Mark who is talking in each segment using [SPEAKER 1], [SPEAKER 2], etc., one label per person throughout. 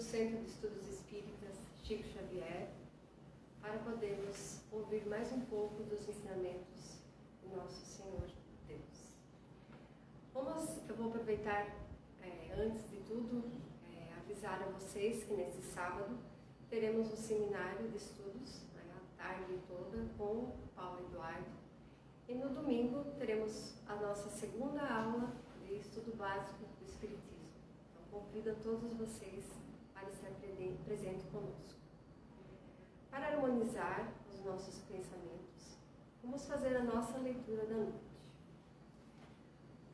[SPEAKER 1] Centro de Estudos Espíritas Chico Xavier, para podermos ouvir mais um pouco dos ensinamentos do nosso Senhor Deus. Eu vou aproveitar, antes de tudo, avisar a vocês que nesse sábado teremos um seminário de estudos, a tarde toda, com Paulo Eduardo. E no domingo teremos a nossa segunda aula de estudo básico do Espiritismo. Então, convido a todos vocês para estar presente conosco. Para harmonizar os nossos pensamentos, vamos fazer a nossa leitura da noite.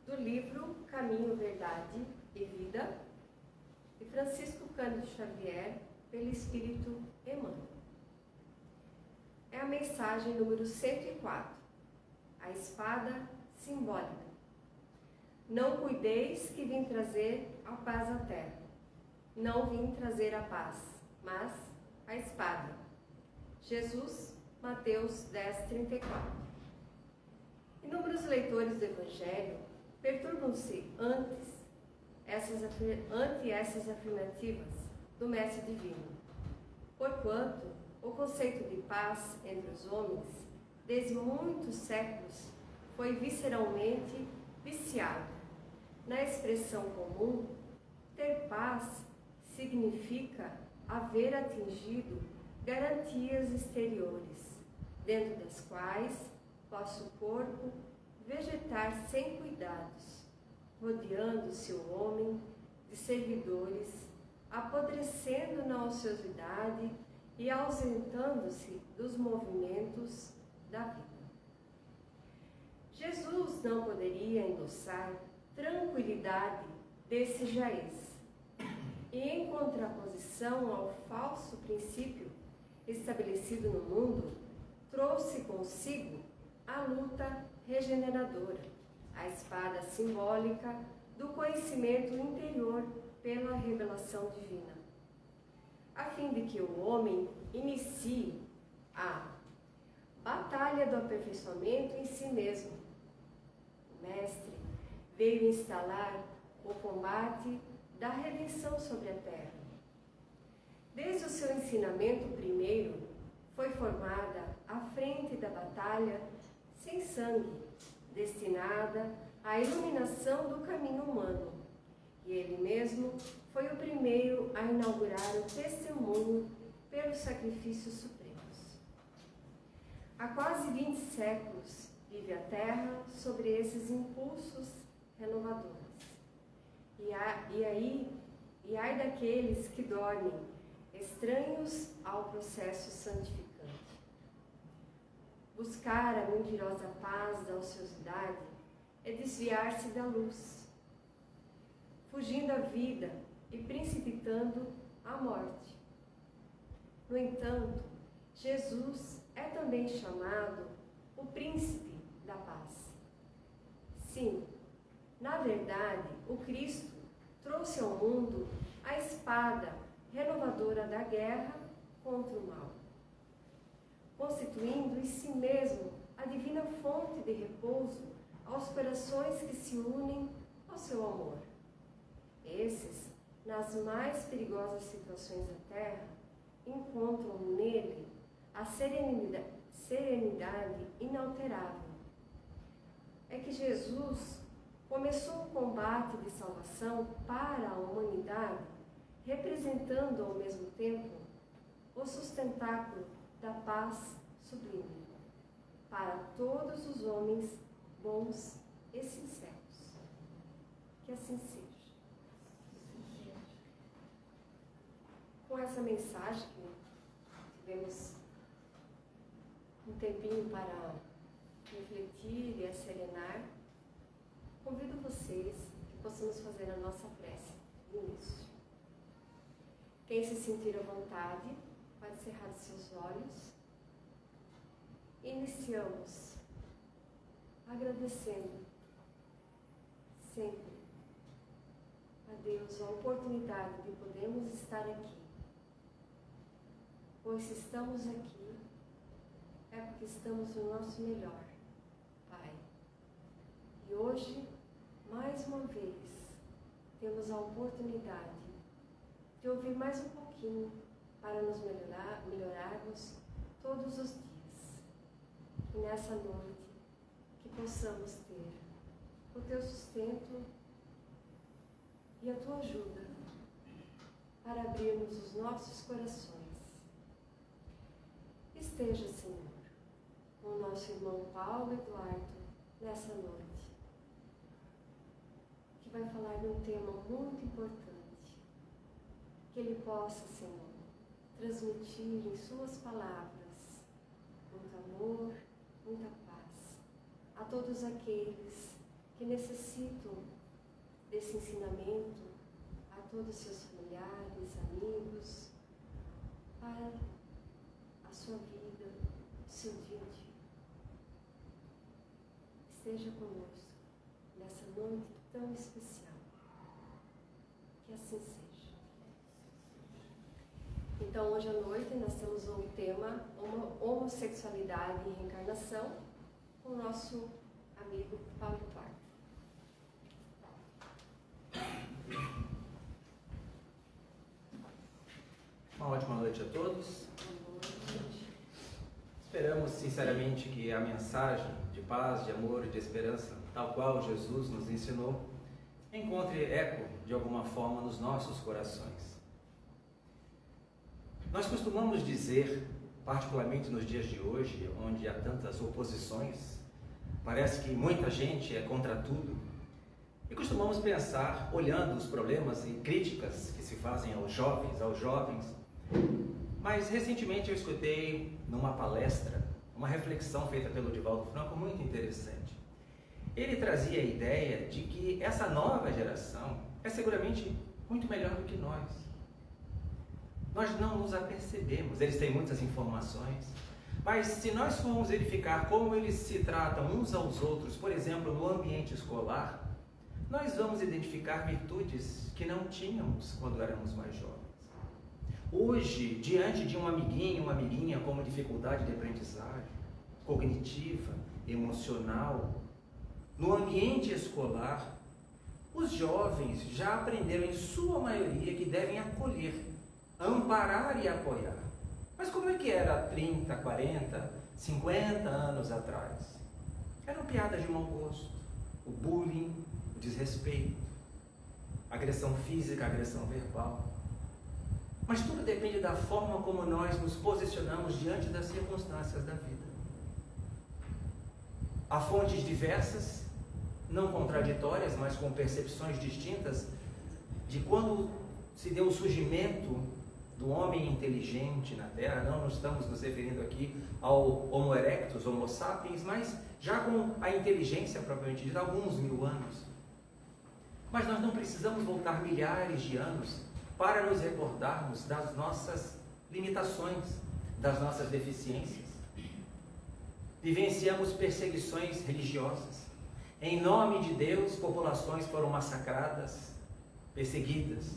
[SPEAKER 1] Do livro Caminho, Verdade e Vida, de Francisco Cândido Xavier, pelo Espírito Emmanuel. É a mensagem número 104, a espada simbólica. Não cuideis que vim trazer a paz à terra. Não vim trazer a paz, mas a espada. Jesus, Mateus 10:34. Inúmeros leitores do Evangelho perturbam-se ante essas afirmativas do Mestre Divino, porquanto o conceito de paz entre os homens, desde muitos séculos, foi visceralmente viciado. Na expressão comum, ter paz significa haver atingido garantias exteriores, dentro das quais possa o corpo vegetar sem cuidados, rodeando-se o homem de servidores, apodrecendo na ociosidade e ausentando-se dos movimentos da vida. Jesus não poderia endossar tranquilidade desse jaez, e em contraposição ao falso princípio estabelecido no mundo, trouxe consigo a luta regeneradora, a espada simbólica do conhecimento interior pela revelação divina, a fim de que o homem inicie a batalha do aperfeiçoamento em si mesmo. O Mestre veio instalar o combate da redenção sobre a terra. Desde o seu ensinamento primeiro, foi formada a frente da batalha sem sangue, destinada à iluminação do caminho humano, e ele mesmo foi o primeiro a inaugurar o testemunho pelos sacrifícios supremos. Há quase 20 séculos vive a Terra sobre esses impulsos renovadores. E ai daqueles que dormem, estranhos ao processo santificante. Buscar a mentirosa paz da ociosidade é desviar-se da luz, fugindo à vida e precipitando a morte. No entanto, Jesus é também chamado o príncipe da paz. Sim, na verdade, o Cristo trouxe ao mundo a espada renovadora da guerra contra o mal, constituindo em si mesmo a divina fonte de repouso aos corações que se unem ao seu amor. Esses, nas mais perigosas situações da terra, encontram nele a serenidade inalterável. É que Jesus começou o combate de salvação para a humanidade, representando ao mesmo tempo o sustentáculo da paz sublime para todos os homens bons e sinceros. Que assim seja. Com essa mensagem, tivemos um tempinho para refletir e acerenar. Convido vocês que possamos fazer a nossa prece no início. Quem se sentir à vontade, pode cerrar seus olhos. Iniciamos agradecendo sempre a Deus a oportunidade de podermos estar aqui. Pois se estamos aqui, é porque estamos no nosso melhor, Pai. E hoje, mais uma vez, temos a oportunidade de ouvir mais um pouquinho para nos melhorarmos todos os dias. E nessa noite que possamos ter o teu sustento e a tua ajuda para abrirmos os nossos corações. Esteja, Senhor, com o nosso irmão Paulo Eduardo nessa noite, que vai falar de um tema muito importante, que ele possa, Senhor, transmitir em suas palavras muito amor, muita paz a todos aqueles que necessitam desse ensinamento, a todos seus familiares, amigos, para a sua vida, o seu dia a dia. Esteja conosco nessa noite tão especial. Que assim seja. Então, hoje à noite, nós temos o tema homossexualidade e reencarnação com o nosso amigo Paulo Eduardo.
[SPEAKER 2] Uma ótima noite a todos. Esperamos sinceramente que a mensagem de paz, de amor e de esperança, tal qual Jesus nos ensinou, encontre eco de alguma forma nos nossos corações. Nós costumamos dizer, particularmente nos dias de hoje, onde há tantas oposições, parece que muita gente é contra tudo, e costumamos pensar, olhando os problemas e críticas que se fazem aos jovens, mas recentemente eu escutei numa palestra uma reflexão feita pelo Divaldo Franco muito interessante. Ele trazia a ideia de que essa nova geração é seguramente muito melhor do que nós. Nós não nos apercebemos, eles têm muitas informações, mas se nós formos verificar como eles se tratam uns aos outros, por exemplo, no ambiente escolar, nós vamos identificar virtudes que não tínhamos quando éramos mais jovens. Hoje, diante de um amiguinho, uma amiguinha com uma dificuldade de aprendizagem, cognitiva, emocional, no ambiente escolar, os jovens já aprenderam, em sua maioria, que devem acolher, amparar e apoiar. Mas como é que era 30, 40, 50 anos atrás? Eram piadas de mau gosto, o bullying, o desrespeito, agressão física, agressão verbal. Mas tudo depende da forma como nós nos posicionamos diante das circunstâncias da vida. Há fontes diversas, não contraditórias, mas com percepções distintas, de quando se deu o surgimento do homem inteligente na Terra. Não estamos nos referindo aqui ao Homo erectus, Homo sapiens, mas já com a inteligência propriamente dita, alguns 1000 anos. Mas nós não precisamos voltar milhares de anos para nos recordarmos das nossas limitações, das nossas deficiências. Vivenciamos perseguições religiosas. Em nome de Deus, populações foram massacradas, perseguidas.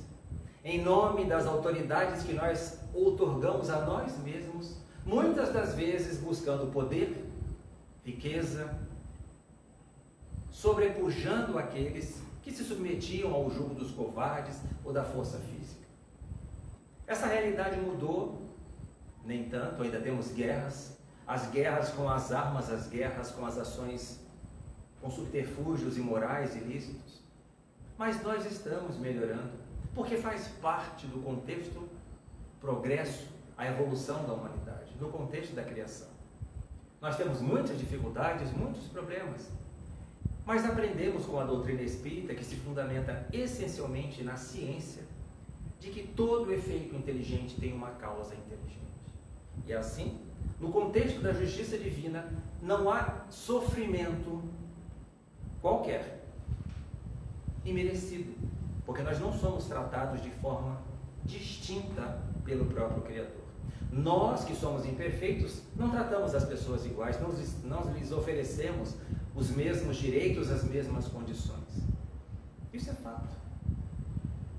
[SPEAKER 2] Em nome das autoridades que nós outorgamos a nós mesmos, muitas das vezes buscando poder, riqueza, sobrepujando aqueles que se submetiam ao jugo dos covardes ou da força física. Essa realidade mudou, nem tanto, ainda temos guerras, as guerras com as armas, as guerras com as ações, com subterfúgios imorais, ilícitos, mas nós estamos melhorando, porque faz parte do contexto progresso, a evolução da humanidade, no contexto da criação. Nós temos muitas dificuldades, muitos problemas, mas aprendemos com a doutrina espírita, que se fundamenta essencialmente na ciência, de que todo efeito inteligente tem uma causa inteligente. E assim, no contexto da justiça divina, não há sofrimento qualquer imerecido, porque nós não somos tratados de forma distinta pelo próprio Criador. Nós, que somos imperfeitos, não tratamos as pessoas iguais, não lhes oferecemos os mesmos direitos, as mesmas condições. Isso é fato.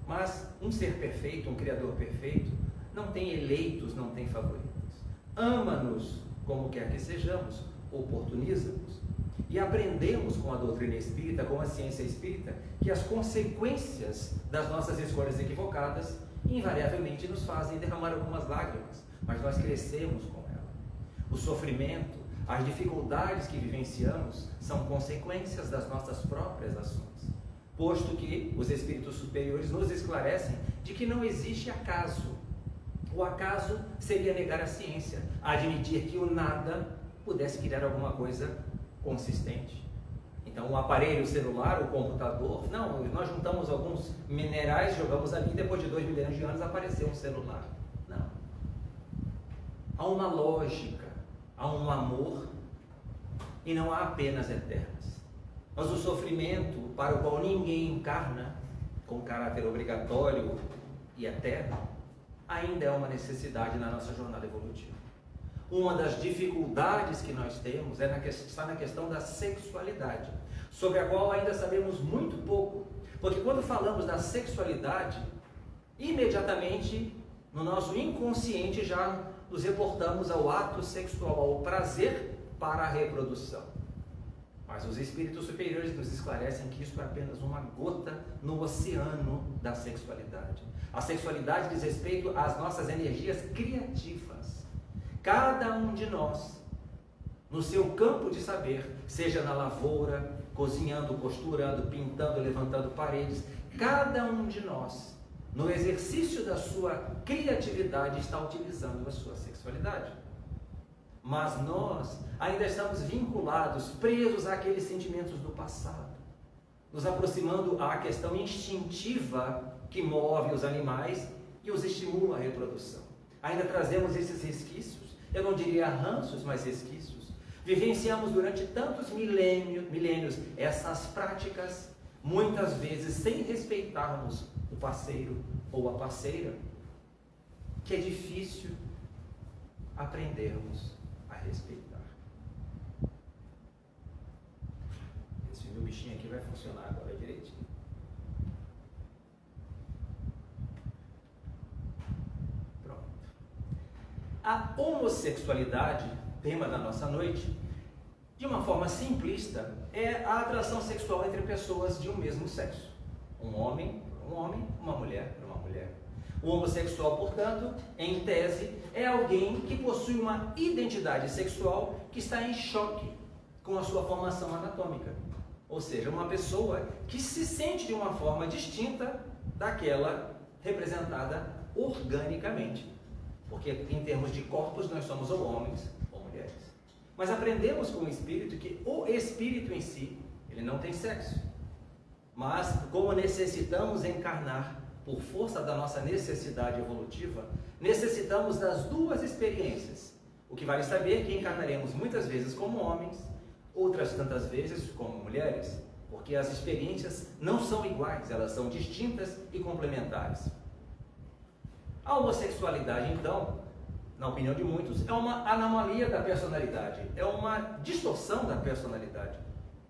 [SPEAKER 2] Mas um ser perfeito, um Criador perfeito, não tem eleitos, não tem favoritos. Ama-nos como quer que sejamos, oportuniza-nos. E aprendemos com a doutrina espírita, com a ciência espírita, que as consequências das nossas escolhas equivocadas invariavelmente nos fazem derramar algumas lágrimas, mas nós crescemos com ela. O sofrimento, as dificuldades que vivenciamos são consequências das nossas próprias ações, posto que os espíritos superiores nos esclarecem de que não existe acaso. O acaso seria negar a ciência, admitir que o nada pudesse criar alguma coisa consistente. Então, o aparelho celular, o computador, não, nós juntamos alguns minerais, jogamos ali, e depois de 2 milhões de anos apareceu um celular. Não. Há uma lógica, há um amor, e não há apenas eternas. Mas o sofrimento para o qual ninguém encarna, com caráter obrigatório e eterno, ainda é uma necessidade na nossa jornada evolutiva. Uma das dificuldades que nós temos está na questão da sexualidade, sobre a qual ainda sabemos muito pouco, porque quando falamos da sexualidade, imediatamente no nosso inconsciente já nos reportamos ao ato sexual, ao prazer para a reprodução. Mas os espíritos superiores nos esclarecem que isso é apenas uma gota no oceano da sexualidade. A sexualidade diz respeito às nossas energias criativas. Cada um de nós, no seu campo de saber, seja na lavoura, cozinhando, costurando, pintando, levantando paredes, cada um de nós, no exercício da sua criatividade, está utilizando a sua sexualidade. Mas nós ainda estamos vinculados, presos àqueles sentimentos do passado, nos aproximando à questão instintiva que move os animais e os estimula à reprodução. Ainda trazemos esses resquícios, eu não diria ranços, mas resquícios. Vivenciamos durante tantos milênios essas práticas, muitas vezes sem respeitarmos o parceiro ou a parceira, que é difícil aprendermos a respeitar. Esse meu bichinho aqui vai funcionar agora direitinho. Pronto. A homossexualidade, tema da nossa noite, de uma forma simplista, é a atração sexual entre pessoas de um mesmo sexo. Um homem por um homem, uma mulher por uma mulher. O homossexual, portanto, em tese, é alguém que possui uma identidade sexual que está em choque com a sua formação anatômica. Ou seja, uma pessoa que se sente de uma forma distinta daquela representada organicamente. Porque, em termos de corpos, nós somos ou homens ou mulheres. Mas aprendemos com o espírito que o espírito em si, ele não tem sexo. Mas, como necessitamos encarnar por força da nossa necessidade evolutiva, necessitamos das duas experiências. O que vale saber é que encarnaremos muitas vezes como homens, outras tantas vezes como mulheres, porque as experiências não são iguais, elas são distintas e complementares. A homossexualidade, então, na opinião de muitos, é uma anomalia da personalidade, é uma distorção da personalidade.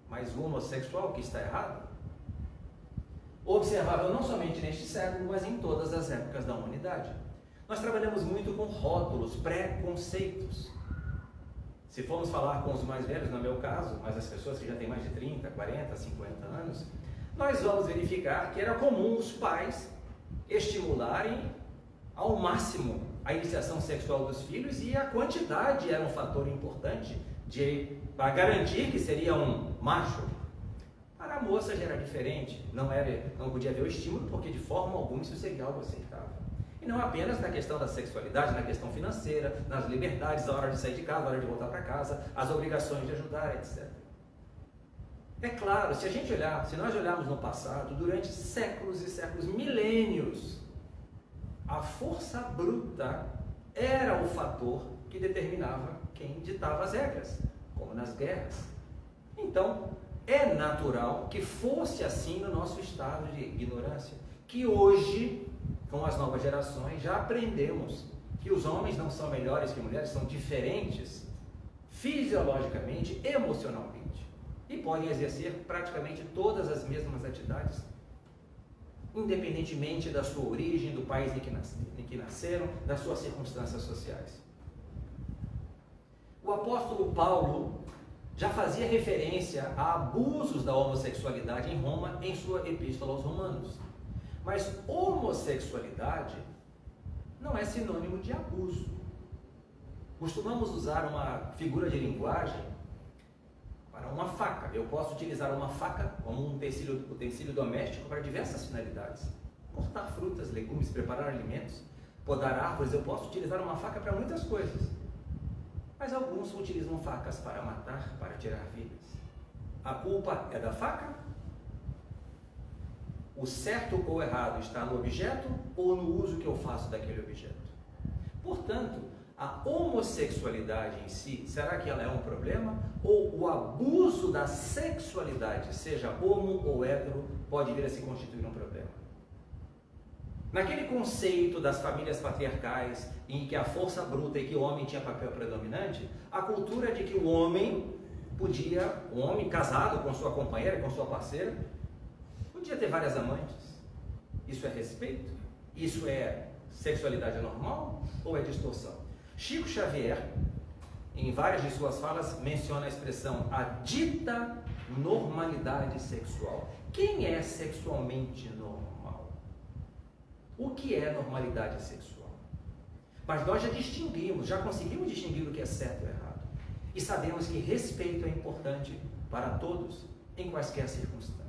[SPEAKER 2] Mas o homossexual que está errado, observável não somente neste século, mas em todas as épocas da humanidade. Nós trabalhamos muito com rótulos, preconceitos. Se formos falar com os mais velhos, no meu caso, mas as pessoas que já têm mais de 30, 40, 50 anos, nós vamos verificar que era comum os pais estimularem ao máximo a iniciação sexual dos filhos, e a quantidade era um fator importante para garantir que seria um macho. Para a moça já era diferente, não podia haver o estímulo, porque de forma alguma isso seria algo aceitável. E não apenas na questão da sexualidade, na questão financeira, nas liberdades, a hora de sair de casa, a hora de voltar para casa, as obrigações de ajudar, etc. É claro, se nós olharmos no passado, durante séculos e séculos, milênios, a força bruta era o fator que determinava quem ditava as regras, como nas guerras. Então, é natural que fosse assim no nosso estado de ignorância, que hoje, com as novas gerações, já aprendemos que os homens não são melhores que mulheres, são diferentes fisiologicamente, emocionalmente, e podem exercer praticamente todas as mesmas atividades, independentemente da sua origem, do país em que nasceram, das suas circunstâncias sociais. O apóstolo Paulo já fazia referência a abusos da homossexualidade em Roma, em sua epístola aos Romanos. Mas homossexualidade não é sinônimo de abuso. Costumamos usar uma figura de linguagem para uma faca. Eu posso utilizar uma faca como um utensílio doméstico para diversas finalidades. Cortar frutas, legumes, preparar alimentos, podar árvores. Eu posso utilizar uma faca para muitas coisas. Mas alguns utilizam facas para matar, para tirar vidas. A culpa é da faca? O certo ou errado está no objeto ou no uso que eu faço daquele objeto? Portanto, a homossexualidade em si, será que ela é um problema? Ou o abuso da sexualidade, seja homo ou hétero, pode vir a se constituir um problema? Naquele conceito das famílias patriarcais, em que a força bruta e que o homem tinha papel predominante, a cultura de que o homem podia, um homem casado com sua companheira, com sua parceira, podia ter várias amantes. Isso é respeito? Isso é sexualidade normal ou é distorção? Chico Xavier, em várias de suas falas, menciona a expressão a dita normalidade sexual. Quem é sexualmente normal? O que é normalidade sexual? Mas nós já distinguimos, já conseguimos distinguir o que é certo e errado. E sabemos que respeito é importante para todos, em quaisquer circunstâncias.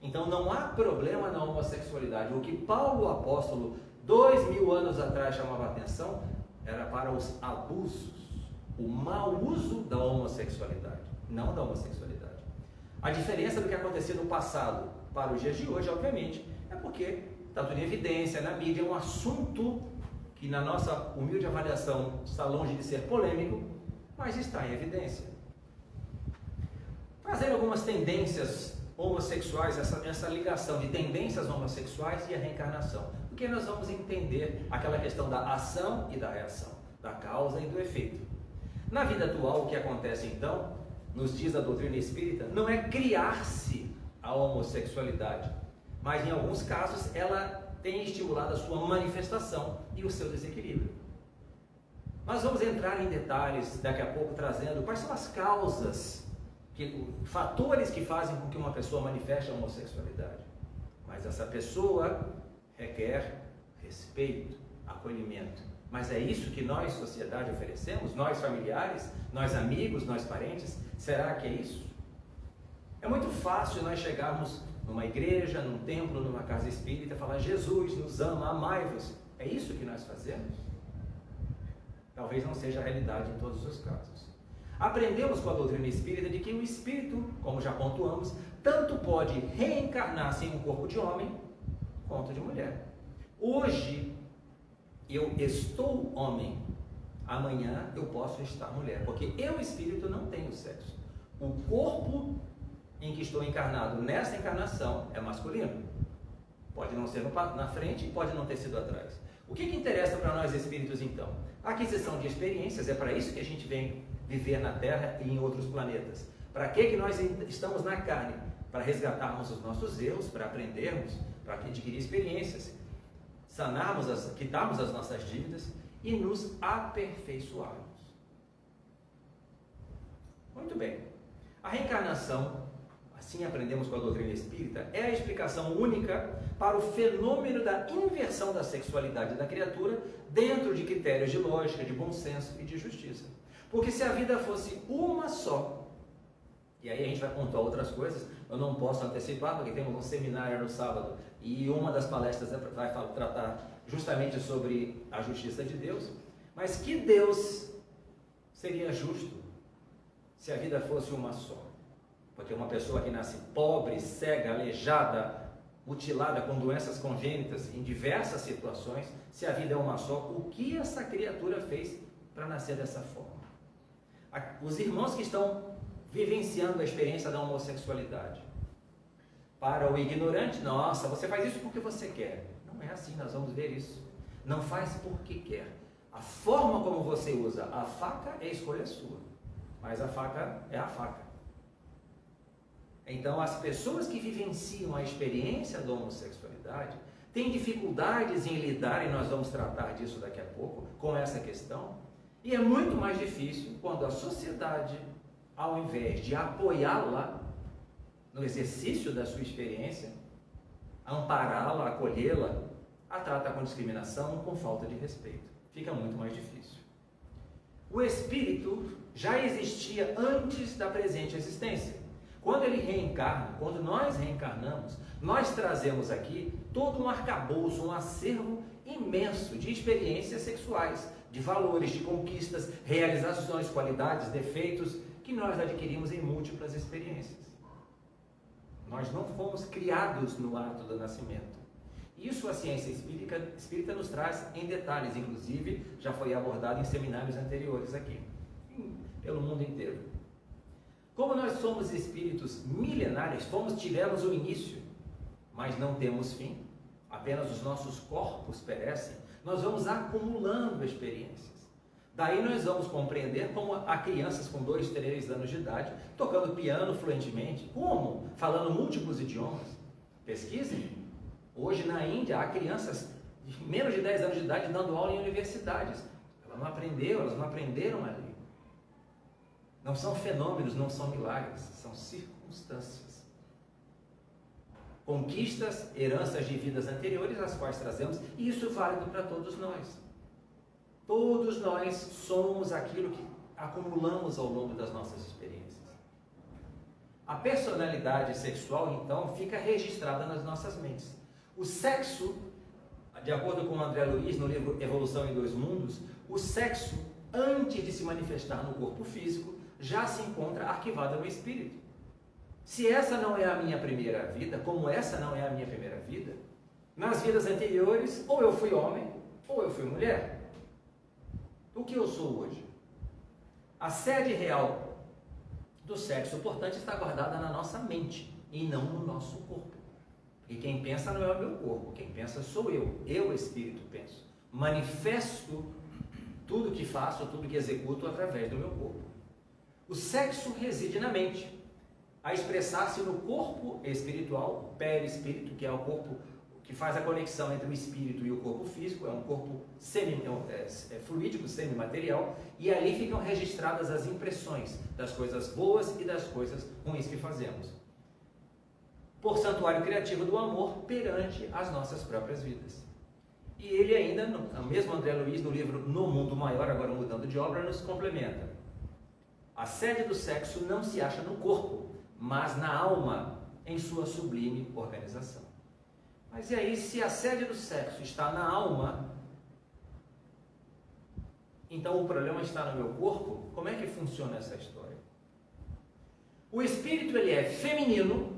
[SPEAKER 2] Então não há problema na homossexualidade. O que Paulo, o apóstolo, 2000 anos atrás chamava a atenção, era para os abusos, o mau uso da homossexualidade, não da homossexualidade. A diferença do que acontecia no passado para os dias de hoje, obviamente, é porque está tudo em evidência, na mídia, é um assunto que na nossa humilde avaliação está longe de ser polêmico, mas está em evidência. Trazendo algumas tendências homossexuais, essa ligação de tendências homossexuais e a reencarnação, porque nós vamos entender aquela questão da ação e da reação, da causa e do efeito. Na vida atual, o que acontece então, nos diz a doutrina espírita, não é criar-se a homossexualidade, mas em alguns casos ela tem estimulado a sua manifestação e o seu desequilíbrio. Nós vamos entrar em detalhes daqui a pouco, trazendo quais são as causas, fatores que fazem com que uma pessoa manifeste a homossexualidade. Mas essa pessoa requer respeito, acolhimento. Mas é isso que nós, sociedade, oferecemos? Nós, familiares, nós, amigos, nós, parentes? Será que é isso? É muito fácil nós chegarmos numa igreja, num templo, numa casa espírita, falar: Jesus nos ama, amai-vos. É isso que nós fazemos? Talvez não seja a realidade em todos os casos. Aprendemos com a doutrina espírita de que o espírito, como já pontuamos, tanto pode reencarnar-se em um corpo de homem quanto de mulher. Hoje eu estou homem, amanhã eu posso estar mulher, porque eu, espírito, não tenho sexo. O corpo em que estou encarnado nessa encarnação é masculino. Pode não ser na frente, pode não ter sido atrás. O que interessa para nós espíritos então? A aquisição de experiências, é para isso que a gente vem viver na Terra e em outros planetas. Para que nós estamos na carne? Para resgatarmos os nossos erros, para aprendermos, para adquirir experiências, quitarmos as nossas dívidas e nos aperfeiçoarmos. Muito bem. A reencarnação, assim aprendemos com a doutrina espírita, é a explicação única para o fenômeno da inversão da sexualidade da criatura dentro de critérios de lógica, de bom senso e de justiça. Porque se a vida fosse uma só, e aí a gente vai pontuar outras coisas, eu não posso antecipar, porque temos um seminário no sábado, e uma das palestras vai tratar justamente sobre a justiça de Deus, mas que Deus seria justo se a vida fosse uma só? Porque uma pessoa que nasce pobre, cega, aleijada, mutilada, com doenças congênitas, em diversas situações, se a vida é uma só, o que essa criatura fez para nascer dessa forma? Os irmãos que estão vivenciando a experiência da homossexualidade, para o ignorante, nossa, você faz isso porque você quer. Não é assim, nós vamos ver isso. Não faz porque quer. A forma como você usa a faca é escolha sua, mas a faca é a faca. Então, as pessoas que vivenciam a experiência da homossexualidade têm dificuldades em lidar, e nós vamos tratar disso daqui a pouco, com essa questão, e é muito mais difícil quando a sociedade, ao invés de apoiá-la no exercício da sua experiência, ampará-la, acolhê-la, a trata com discriminação, com falta de respeito. Fica muito mais difícil. O espírito já existia antes da presente existência. Quando ele reencarna, quando nós reencarnamos, nós trazemos aqui todo um arcabouço, um acervo imenso de experiências sexuais, de valores, de conquistas, realizações, qualidades, defeitos, que nós adquirimos em múltiplas experiências. Nós não fomos criados no ato do nascimento. Isso a ciência espírita nos traz em detalhes, inclusive já foi abordado em seminários anteriores aqui, pelo mundo inteiro. Como nós somos espíritos milenares, tivemos um início, mas não temos fim, apenas os nossos corpos perecem, nós vamos acumulando experiências. Daí nós vamos compreender como há crianças com 2, 3 anos de idade, tocando piano fluentemente, como? Falando múltiplos idiomas. Pesquisem. Hoje na Índia há crianças de menos de 10 anos de idade dando aula em universidades. Elas não aprenderam ali. Não são fenômenos, não são milagres, são circunstâncias. Conquistas, heranças de vidas anteriores, as quais trazemos, e isso é válido para todos nós. Todos nós somos aquilo que acumulamos ao longo das nossas experiências. A personalidade sexual, então, fica registrada nas nossas mentes. O sexo, de acordo com André Luiz, no livro Evolução em 2 Mundos, o sexo, antes de se manifestar no corpo físico, já se encontra arquivado no espírito. Se essa não é a minha primeira vida, como essa não é a minha primeira vida, nas vidas anteriores, ou eu fui homem, ou eu fui mulher. O que eu sou hoje? A sede real do sexo, portanto, está guardada na nossa mente e não no nosso corpo. E quem pensa não é o meu corpo, quem pensa sou eu. Eu, espírito, penso. Manifesto tudo que faço, tudo que executo através do meu corpo. O sexo reside na mente, a expressar-se no corpo espiritual, o perispírito, que é o corpo que faz a conexão entre o espírito e o corpo físico, é um corpo fluídico, semimaterial, e ali ficam registradas as impressões das coisas boas e das coisas ruins que fazemos. Por santuário criativo do amor perante as nossas próprias vidas. E ele ainda, o mesmo André Luiz, no livro No Mundo Maior, agora mudando de obra, nos complementa. A sede do sexo não se acha no corpo, mas na alma, em sua sublime organização. Mas e aí, se a sede do sexo está na alma, então o problema está no meu corpo? Como é que funciona essa história? O espírito, ele é feminino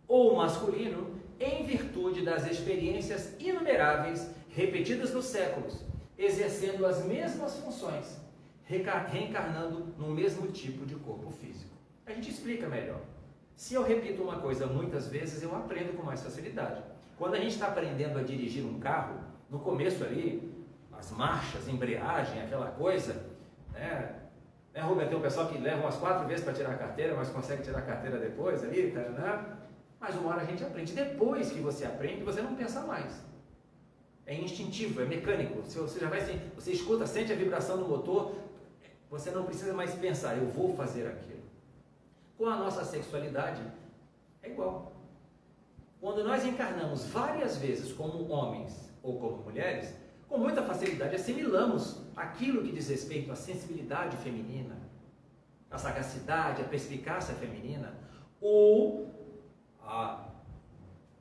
[SPEAKER 2] ou masculino em virtude das experiências inumeráveis repetidas nos séculos, exercendo as mesmas funções, reencarnando no mesmo tipo de corpo físico. A gente explica melhor. Se eu repito uma coisa muitas vezes, eu aprendo com mais facilidade. Quando a gente está aprendendo a dirigir um carro, no começo ali, as marchas, embreagem, aquela coisa, né, Rubem? Tem um pessoal que leva umas 4 vezes para tirar a carteira, mas consegue tirar a carteira depois ali, né? Mas uma hora a gente aprende. Depois que você aprende, você não pensa mais. É instintivo, é mecânico. Você já vai assim, você escuta, sente a vibração do motor, você não precisa mais pensar, eu vou fazer aquilo. Com a nossa sexualidade, é igual. Quando nós encarnamos várias vezes como homens ou como mulheres, com muita facilidade assimilamos aquilo que diz respeito à sensibilidade feminina, à sagacidade, à perspicácia feminina, ou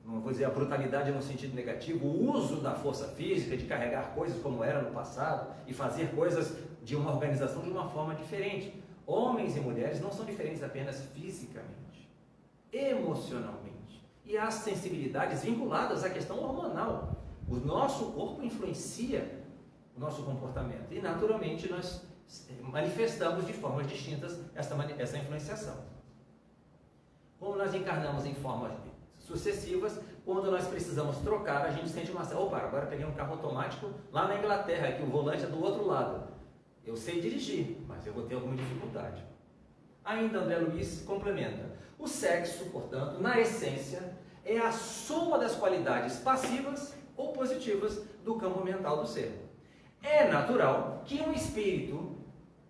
[SPEAKER 2] não vou dizer a brutalidade no sentido negativo, o uso da força física, de carregar coisas como era no passado e fazer coisas de uma organização de uma forma diferente. Homens e mulheres não são diferentes apenas fisicamente, emocionalmente. E há sensibilidades vinculadas à questão hormonal. O nosso corpo influencia o nosso comportamento e, naturalmente, nós manifestamos de formas distintas essa influenciação. Como nós encarnamos em formas sucessivas, quando nós precisamos trocar, a gente sente uma... Opa, agora peguei um carro automático lá na Inglaterra, que o volante é do outro lado. Eu sei dirigir, mas eu vou ter alguma dificuldade. Ainda André Luiz complementa. O sexo, portanto, na essência, é a soma das qualidades passivas ou positivas do campo mental do ser. É natural que um espírito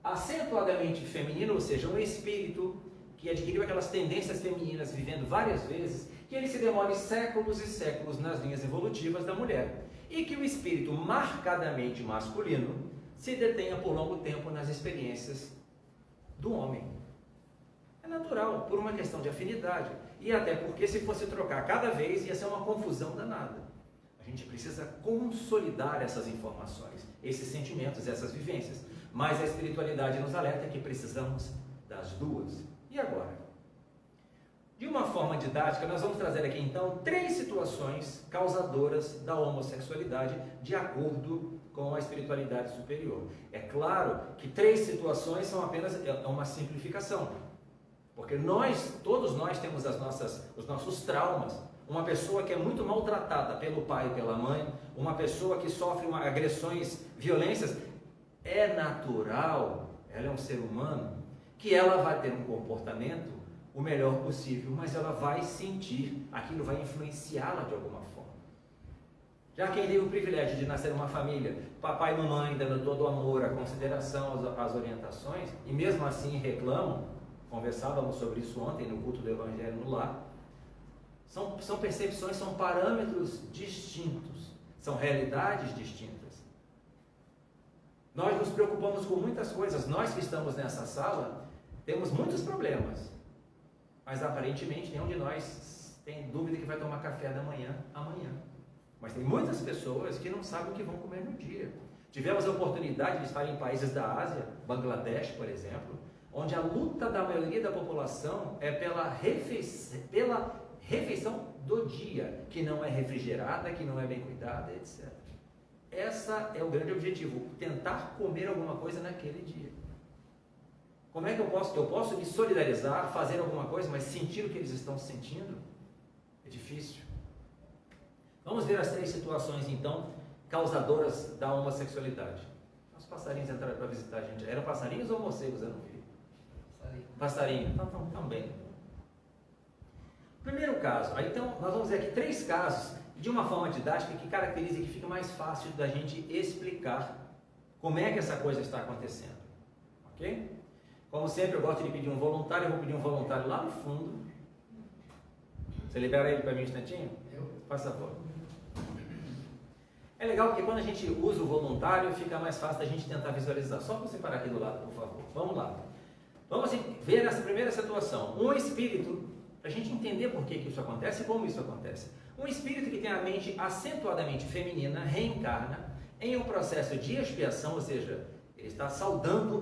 [SPEAKER 2] acentuadamente feminino, ou seja, um espírito que adquiriu aquelas tendências femininas vivendo várias vezes, que ele se demore séculos e séculos nas linhas evolutivas da mulher e que o espírito marcadamente masculino se detenha por longo tempo nas experiências do homem. É natural, por uma questão de afinidade, e até porque se fosse trocar cada vez ia ser uma confusão danada. A gente precisa consolidar essas informações, esses sentimentos, essas vivências, mas a espiritualidade nos alerta que precisamos das duas. E agora? De uma forma didática, nós vamos trazer aqui então 3 situações causadoras da homossexualidade de acordo com a espiritualidade superior. É claro que 3 situações são apenas uma simplificação, porque todos nós temos os nossos traumas. Uma pessoa que é muito maltratada pelo pai e pela mãe, uma pessoa que sofre agressões, violências, é natural, ela é um ser humano, que ela vai ter um comportamento o melhor possível, mas ela vai sentir, aquilo vai influenciá-la de alguma forma. Já quem teve o privilégio de nascer numa família, papai e mamãe dando todo o amor, a consideração, as orientações, e mesmo assim reclamam, conversávamos sobre isso ontem no culto do Evangelho no lar, são percepções, são parâmetros distintos, são realidades distintas. Nós nos preocupamos com muitas coisas, nós que estamos nessa sala, temos muitos problemas, mas aparentemente nenhum de nós tem dúvida que vai tomar café da manhã amanhã. Mas tem muitas pessoas que não sabem o que vão comer no dia. Tivemos a oportunidade de estar em países da Ásia, Bangladesh, por exemplo, onde a luta da maioria da população é pela refeição do dia, que não é refrigerada, que não é bem cuidada, etc. Esse é o grande objetivo, tentar comer alguma coisa naquele dia. Como é que eu posso me solidarizar, fazer alguma coisa, mas sentir o que eles estão sentindo? É difícil. Vamos ver as 3 situações, então, causadoras da homossexualidade. Os passarinhos entraram para visitar a gente. Eram passarinhos ou morcegos? Eu não vi. Passarinho. Então, também. Primeiro caso. Então, nós vamos ver aqui 3 casos, de uma forma didática, que caracteriza e que fica mais fácil da gente explicar como é que essa coisa está acontecendo. Ok? Como sempre, eu gosto de pedir um voluntário, eu vou pedir um voluntário lá no fundo. Você libera ele para mim um instantinho? Faz favor. É legal porque quando a gente usa o voluntário, fica mais fácil da gente tentar visualizar. Só para você parar aqui do lado, por favor. Vamos lá. Vamos ver essa primeira situação. Um espírito, para a gente entender por que isso acontece e como isso acontece. Um espírito que tem a mente acentuadamente feminina reencarna em um processo de expiação, ou seja, ele está saldando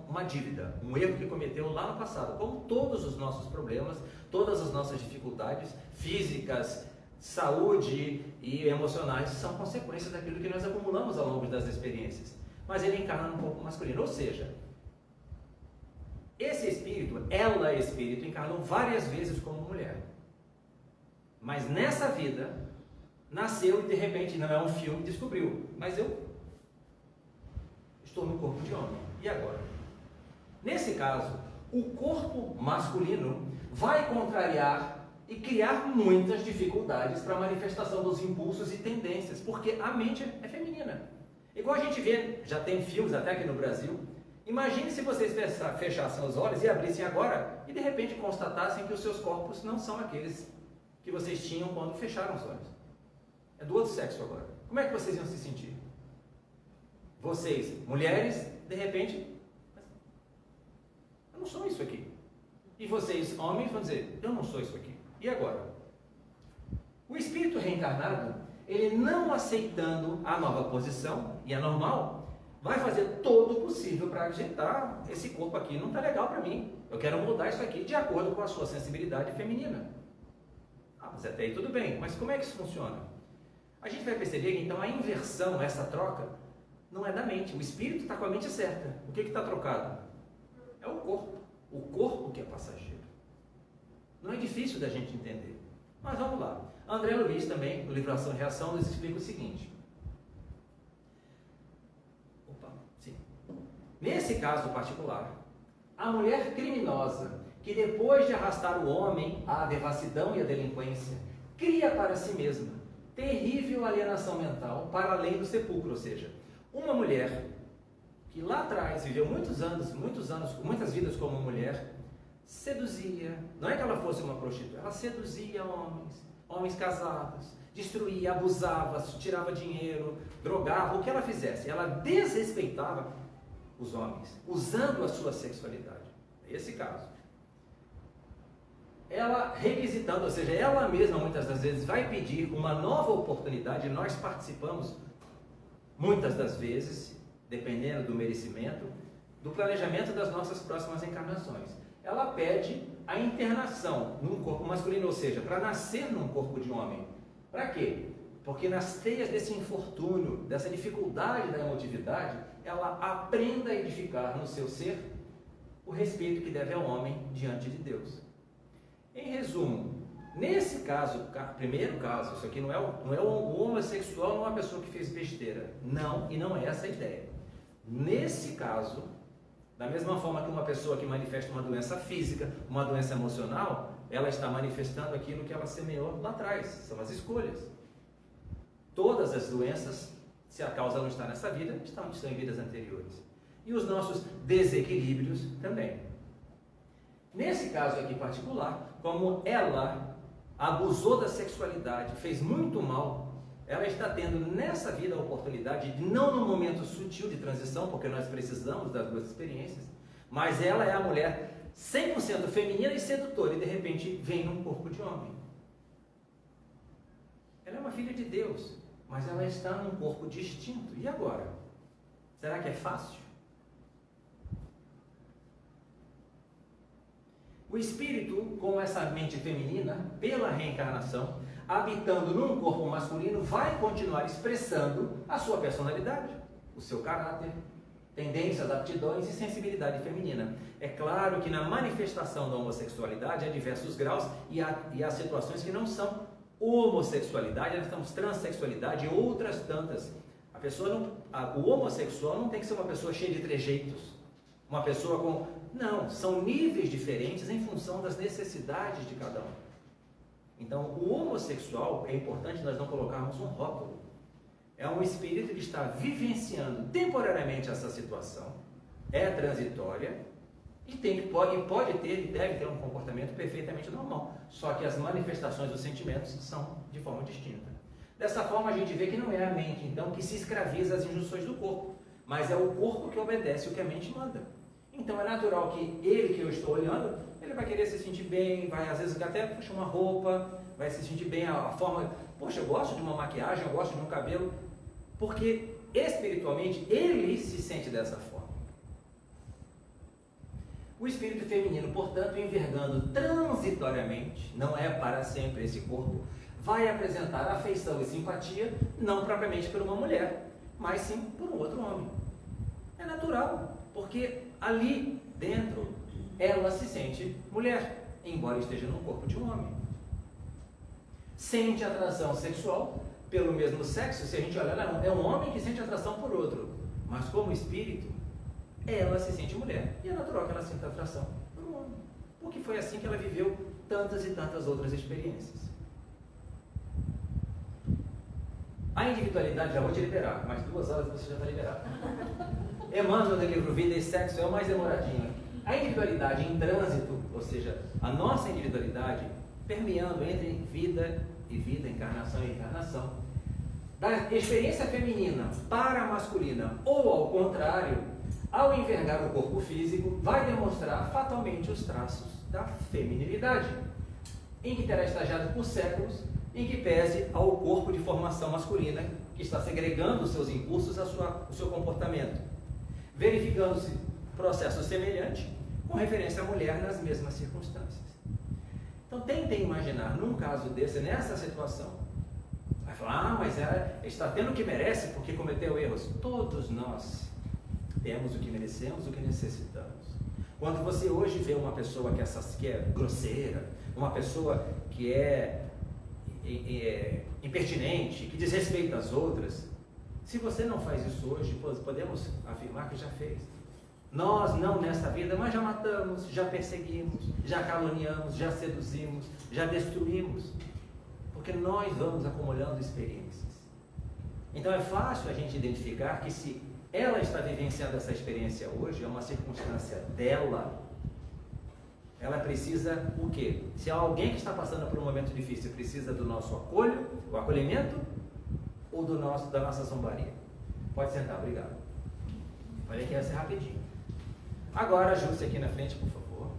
[SPEAKER 2] uma dívida, um erro que cometeu lá no passado. Como todos os nossos problemas, todas as nossas dificuldades físicas, saúde e emocionais são consequências daquilo que nós acumulamos ao longo das experiências. Mas ele encarna no corpo masculino, ou seja, esse espírito, ela espírito, encarnou várias vezes como mulher. Mas nessa vida, nasceu e de repente, não é um filme, descobriu, mas eu estou no corpo de homem. E agora? Nesse caso, o corpo masculino vai contrariar e criar muitas dificuldades para a manifestação dos impulsos e tendências, porque a mente é feminina. Igual a gente vê, já tem filmes até aqui no Brasil. Imagine se vocês fechassem os olhos e abrissem agora e de repente constatassem que os seus corpos não são aqueles que vocês tinham quando fecharam os olhos. É do outro sexo agora. Como é que vocês iam se sentir? Vocês, mulheres, de repente, eu não sou isso aqui. E vocês, homens, vão dizer, eu não sou isso aqui. E agora? O espírito reencarnado, ele não aceitando a nova posição, e é normal, vai fazer todo o possível para ajeitar esse corpo aqui. Não está legal para mim. Eu quero mudar isso aqui de acordo com a sua sensibilidade feminina. Mas até aí tudo bem. Mas como é que isso funciona? A gente vai perceber que então a inversão, essa troca, não é da mente. O espírito está com a mente certa. O que está trocado? É o corpo. O corpo que é passageiro. Não é difícil da gente entender. Mas vamos lá. André Luiz também, no livro Ação e Reação, nos explica o seguinte. Nesse caso particular, a mulher criminosa, que depois de arrastar o homem à devassidão e à delinquência, cria para si mesma terrível alienação mental para além do sepulcro, ou seja, uma mulher que lá atrás viveu muitas vidas como mulher, seduzia, não é que ela fosse uma prostituta, ela seduzia homens casados, destruía, abusava, tirava dinheiro, drogava, o que ela fizesse, ela desrespeitava os homens, usando a sua sexualidade. Esse caso. Ela requisitando, ou seja, ela mesma muitas das vezes vai pedir uma nova oportunidade, nós participamos muitas das vezes, dependendo do merecimento, do planejamento das nossas próximas encarnações. Ela pede a internação num corpo masculino, ou seja, para nascer num corpo de homem. Para quê? Porque nas teias desse infortúnio, dessa dificuldade da emotividade, ela aprenda a edificar no seu ser o respeito que deve ao homem diante de Deus. Em resumo, nesse caso, primeiro caso, isso aqui não é o homossexual, não é uma pessoa que fez besteira. Não, e não é essa a ideia. Nesse caso, da mesma forma que uma pessoa que manifesta uma doença física, uma doença emocional, ela está manifestando aquilo que ela semeou lá atrás, são as escolhas. Todas as doenças, se a causa não está nessa vida, estão em vidas anteriores. E os nossos desequilíbrios também. Nesse caso aqui particular, como ela abusou da sexualidade, fez muito mal, ela está tendo nessa vida a oportunidade de, não num momento sutil de transição, porque nós precisamos das duas experiências, mas ela é a mulher 100% feminina e sedutora, e de repente vem num corpo de homem. Ela é uma filha de Deus, mas ela está num corpo distinto. E agora? Será que é fácil? O espírito, com essa mente feminina, pela reencarnação, habitando num corpo masculino, vai continuar expressando a sua personalidade, o seu caráter, tendências, aptidões e sensibilidade feminina. É claro que na manifestação da homossexualidade há diversos graus e há situações que não são homossexualidade, nós temos transexualidade e outras tantas. O homossexual não tem que ser uma pessoa cheia de trejeitos, uma pessoa com... Não, são níveis diferentes em função das necessidades de cada um. Então, o homossexual, é importante nós não colocarmos um rótulo. É um espírito que está vivenciando temporariamente essa situação, é transitória, e pode ter e deve ter um comportamento perfeitamente normal. Só que as manifestações dos sentimentos são de forma distinta. Dessa forma, a gente vê que não é a mente, então, que se escraviza às injunções do corpo, mas é o corpo que obedece o que a mente manda. Então é natural que ele que eu estou olhando, ele vai querer se sentir bem, vai às vezes até puxar uma roupa, vai se sentir bem a forma, poxa, eu gosto de uma maquiagem, eu gosto de um cabelo, porque espiritualmente ele se sente dessa forma. O espírito feminino, portanto, envergando transitoriamente, não é para sempre esse corpo, vai apresentar afeição e simpatia, não propriamente por uma mulher, mas sim por um outro homem. É natural, porque ali dentro ela se sente mulher, embora esteja no corpo de um homem. Sente atração sexual pelo mesmo sexo, se a gente olhar, não, é um homem que sente atração por outro, mas como espírito, ela se sente mulher, e é natural que ela sinta atração por um homem, porque foi assim que ela viveu tantas e tantas outras experiências. A individualidade, já vou te liberar, mais 2 horas você já está liberado. Emmanuel, no livro Vida e Sexo, é o mais demoradinho. A individualidade em trânsito, ou seja, a nossa individualidade permeando entre vida e vida, encarnação e encarnação, da experiência feminina para a masculina, ou ao contrário, ao envergar o corpo físico, vai demonstrar fatalmente os traços da feminilidade, em que terá estagiado por séculos, em que pese ao corpo de formação masculina, que está segregando os seus impulsos, o seu comportamento, verificando-se processo semelhante com referência à mulher nas mesmas circunstâncias. Então tentem imaginar, num caso desse, nessa situação, vai falar, mas ela está tendo o que merece porque cometeu erros. Todos nós temos o que merecemos, o que necessitamos. Quando você hoje vê uma pessoa que é grosseira, uma pessoa que é impertinente, que desrespeita as outras, se você não faz isso hoje, podemos afirmar que já fez. Nós não nesta vida, mas já matamos, já perseguimos, já caluniamos, já seduzimos, já destruímos, porque nós vamos acumulando experiências. Então é fácil a gente identificar que se ela está vivenciando essa experiência hoje, é uma circunstância dela, ela precisa o quê? Se alguém que está passando por um momento difícil precisa do nosso o acolhimento ou da nossa zombaria? Pode sentar, obrigado. Olha que ia ser rapidinho. Agora ajuste aqui na frente, por favor.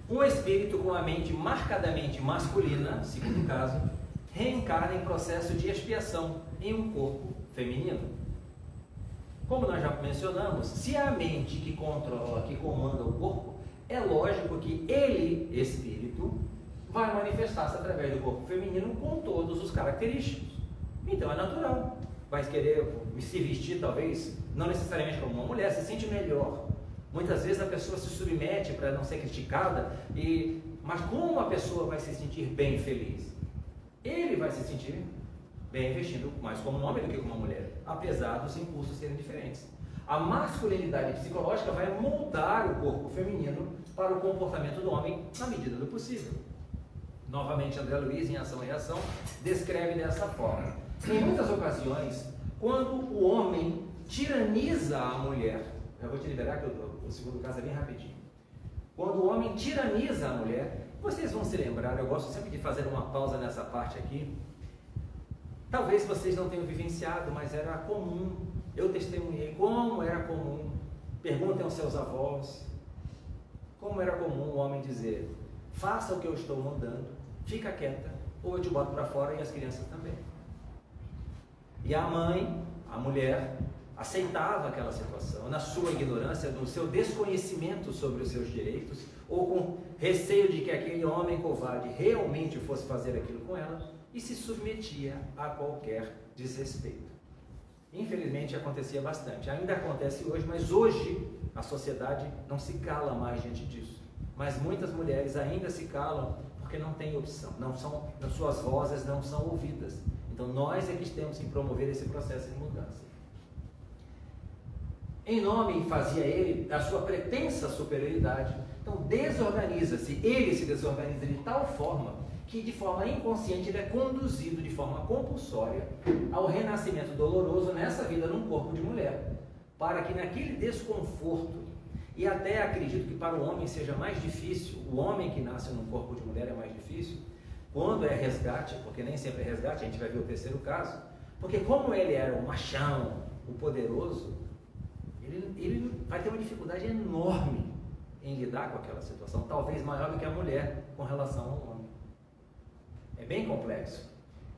[SPEAKER 2] Um espírito com a mente marcadamente masculina, segundo caso, reencarna em processo de expiação em um corpo feminino. Como nós já mencionamos, se a mente que controla, que comanda o corpo, é lógico que ele, espírito, vai manifestar-se através do corpo feminino com todos os característicos. Então é natural. Vai querer se vestir, talvez, não necessariamente como uma mulher, se sente melhor. Muitas vezes a pessoa se submete para não ser criticada, mas como a pessoa vai se sentir bem feliz? Ele vai se sentir bem vestindo mais como um homem do que como uma mulher, apesar dos impulsos serem diferentes. A masculinidade psicológica vai moldar o corpo feminino para o comportamento do homem na medida do possível. Novamente, André Luiz, em Ação e Reação, descreve dessa forma. Em muitas ocasiões, quando o homem tiraniza a mulher, eu vou te liberar que o segundo caso é bem rapidinho. Quando o homem tiraniza a mulher, vocês vão se lembrar, eu gosto sempre de fazer uma pausa nessa parte aqui. Talvez vocês não tenham vivenciado, mas era comum. Eu testemunhei como era comum. Perguntem aos seus avós. Como era comum o homem dizer: faça o que eu estou mandando, fica quieta, ou eu te boto para fora e as crianças também. E a mãe, a mulher, aceitava aquela situação, na sua ignorância, no seu desconhecimento sobre os seus direitos, ou com receio de que aquele homem covarde realmente fosse fazer aquilo com ela, e se submetia a qualquer desrespeito. Infelizmente acontecia bastante, ainda acontece hoje, mas hoje a sociedade não se cala mais diante disso. Mas muitas mulheres ainda se calam porque não têm opção, suas vozes não são ouvidas. Então nós é que temos que promover esse processo de mudança. Em nome, fazia ele, da sua pretensa superioridade, então desorganiza-se, ele se desorganiza de tal forma que de forma inconsciente ele é conduzido de forma compulsória ao renascimento doloroso nessa vida num corpo de mulher, para que naquele desconforto, e até acredito que para o homem seja mais difícil, o homem que nasce num corpo de mulher é mais difícil, quando é resgate, porque nem sempre é resgate, a gente vai ver o terceiro caso, porque como ele era o machão, o poderoso, ele vai ter uma dificuldade enorme em lidar com aquela situação, talvez maior do que a mulher com relação ao homem. É bem complexo.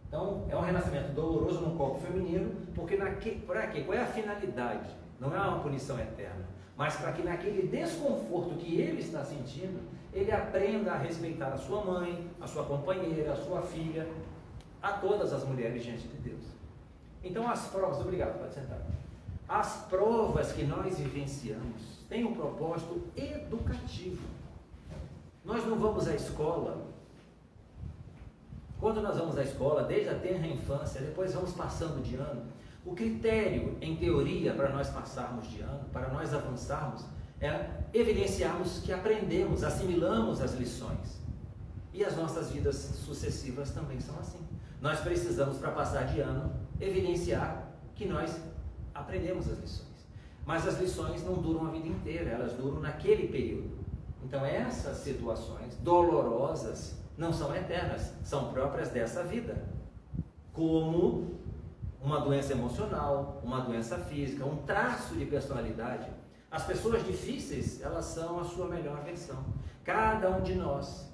[SPEAKER 2] Então, é um renascimento doloroso no corpo feminino, porque para quê? Qual é a finalidade? Não é uma punição eterna, mas para que naquele desconforto que ele está sentindo, ele aprenda a respeitar a sua mãe, a sua companheira, a sua filha, a todas as mulheres diante de Deus. Então, as provas, obrigado, pode sentar. As provas que nós vivenciamos têm um propósito educativo. Nós não vamos à escola. Quando nós vamos à escola, desde a tenra infância, depois vamos passando de ano, o critério, em teoria, para nós passarmos de ano, para nós avançarmos, é evidenciarmos que aprendemos, assimilamos as lições. E as nossas vidas sucessivas também são assim. Nós precisamos, para passar de ano, evidenciar que nós aprendemos as lições. Mas as lições não duram a vida inteira, elas duram naquele período. Então essas situações dolorosas não são eternas, são próprias dessa vida. Como uma doença emocional, uma doença física, um traço de personalidade. As pessoas difíceis, elas são a sua melhor versão. Cada um de nós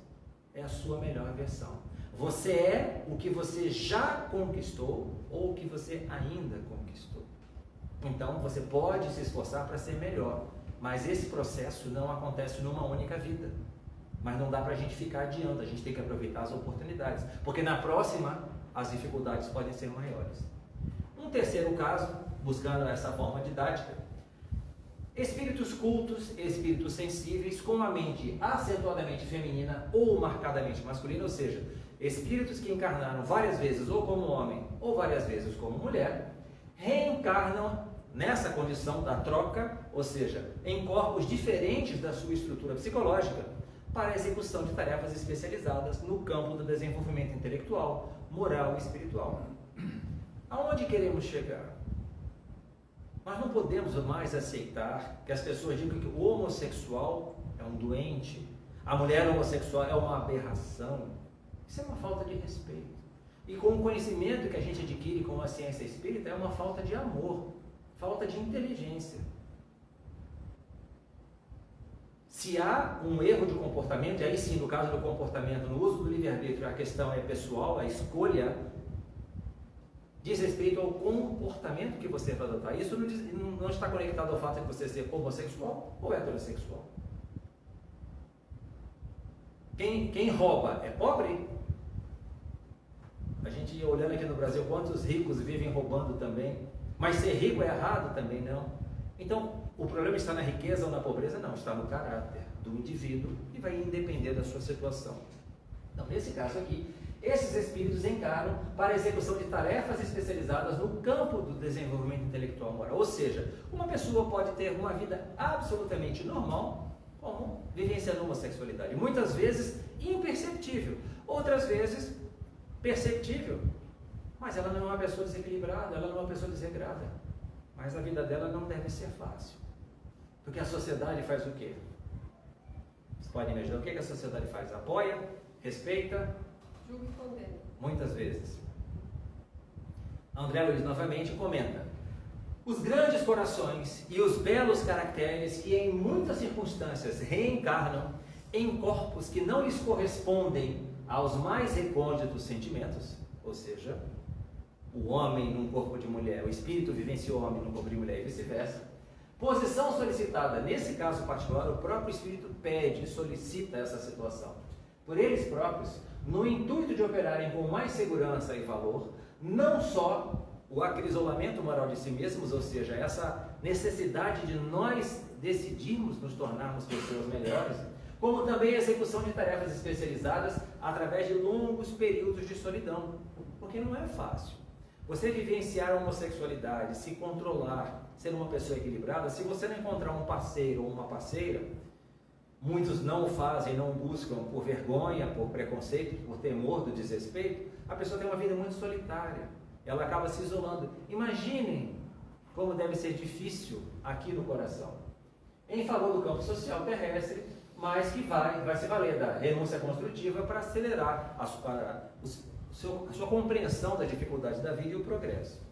[SPEAKER 2] é a sua melhor versão. Você é o que você já conquistou ou o que você ainda conquistou. Então você pode se esforçar para ser melhor, mas esse processo não acontece numa única vida. Mas não dá para a gente ficar adiando, a gente tem que aproveitar as oportunidades, porque na próxima as dificuldades podem ser maiores. Um terceiro caso, buscando essa forma didática: espíritos cultos, espíritos sensíveis com a mente acentuadamente feminina ou marcadamente masculina, ou seja, espíritos que encarnaram várias vezes ou como homem ou várias vezes como mulher, reencarnam nessa condição da troca, ou seja, em corpos diferentes da sua estrutura psicológica, para a execução de tarefas especializadas no campo do desenvolvimento intelectual, moral e espiritual. Aonde queremos chegar? Nós não podemos mais aceitar que as pessoas digam que o homossexual é um doente, a mulher homossexual é uma aberração. Isso é uma falta de respeito. E com o conhecimento que a gente adquire com a ciência espírita, é uma falta de amor, falta de inteligência. Se há um erro de comportamento, e aí sim, no caso do comportamento, no uso do livre-arbítrio, a questão é pessoal, a escolha diz respeito ao comportamento que você vai adotar. Isso não está conectado ao fato de você ser homossexual ou heterossexual. Quem rouba é pobre? A gente olhando aqui no Brasil, quantos ricos vivem roubando também? Mas ser rico é errado também? Não. Então, o problema está na riqueza ou na pobreza? Não, está no caráter do indivíduo e vai depender da sua situação. Então, nesse caso aqui, esses espíritos encaram para a execução de tarefas especializadas no campo do desenvolvimento intelectual moral. Ou seja, uma pessoa pode ter uma vida absolutamente normal, como vivenciando a homossexualidade. Muitas vezes imperceptível, outras vezes perceptível, mas ela não é uma pessoa desequilibrada, ela não é uma pessoa desregrada. Mas a vida dela não deve ser fácil. Porque a sociedade faz o quê? Vocês podem imaginar o que a sociedade faz? Apoia, respeita,
[SPEAKER 1] julga e condena.
[SPEAKER 2] Muitas vezes. André Luiz novamente comenta: os grandes corações e os belos caracteres que em muitas circunstâncias reencarnam em corpos que não lhes correspondem aos mais recônditos sentimentos, ou seja, o homem num corpo de mulher, o espírito vivencia o homem num corpo de mulher e vice-versa. Posição solicitada, nesse caso particular, o próprio espírito pede, solicita essa situação. Por eles próprios, no intuito de operarem com mais segurança e valor, não só o acrisolamento moral de si mesmos, ou seja, essa necessidade de nós decidirmos nos tornarmos pessoas melhores, como também a execução de tarefas especializadas através de longos períodos de solidão, porque não é fácil. Você vivenciar a homossexualidade, se controlar, ser uma pessoa equilibrada, se você não encontrar um parceiro ou uma parceira, muitos não o fazem, não o buscam por vergonha, por preconceito, por temor do desrespeito, a pessoa tem uma vida muito solitária, ela acaba se isolando. Imaginem como deve ser difícil aqui no coração, em favor do campo social terrestre, mas que vai se valer da renúncia construtiva para acelerar a sua compreensão das dificuldades da vida e o progresso.